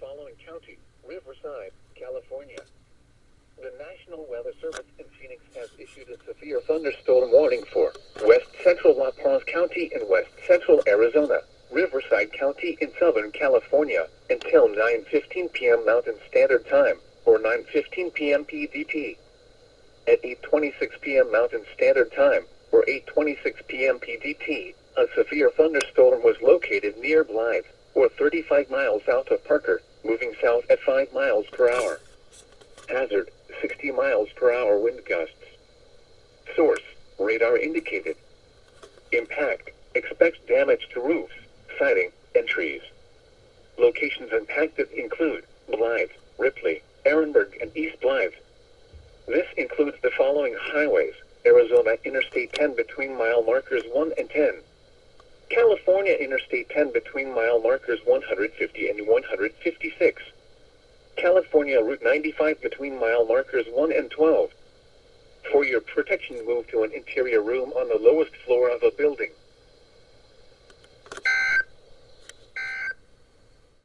following county: Riverside, California. The National Weather Service in Phoenix has issued a severe thunderstorm warning for West Central La Paz County in West Central Arizona, Riverside County in Southern California, until 9:15 p.m. Mountain Standard Time, or 9:15 p.m. PDT. At 8:26 p.m. Mountain Standard Time, or 8:26 p.m. PDT, a severe thunderstorm was located near Blythe, or 35 miles south of Parker, moving south at 5 miles per hour. Hazard, 60 miles per hour wind gusts. Source, radar indicated. Impact, expect damage to roofs, siding, and trees. Locations impacted include Blythe, Ripley, Ehrenberg, and East Blythe. This includes the following highways: Arizona Interstate 10 between mile markers 1 and 10. California Interstate 10 between mile markers 150 and 156. California Route 95 between mile markers 1 and 12. For your protection, move to an interior room on the lowest floor of a building.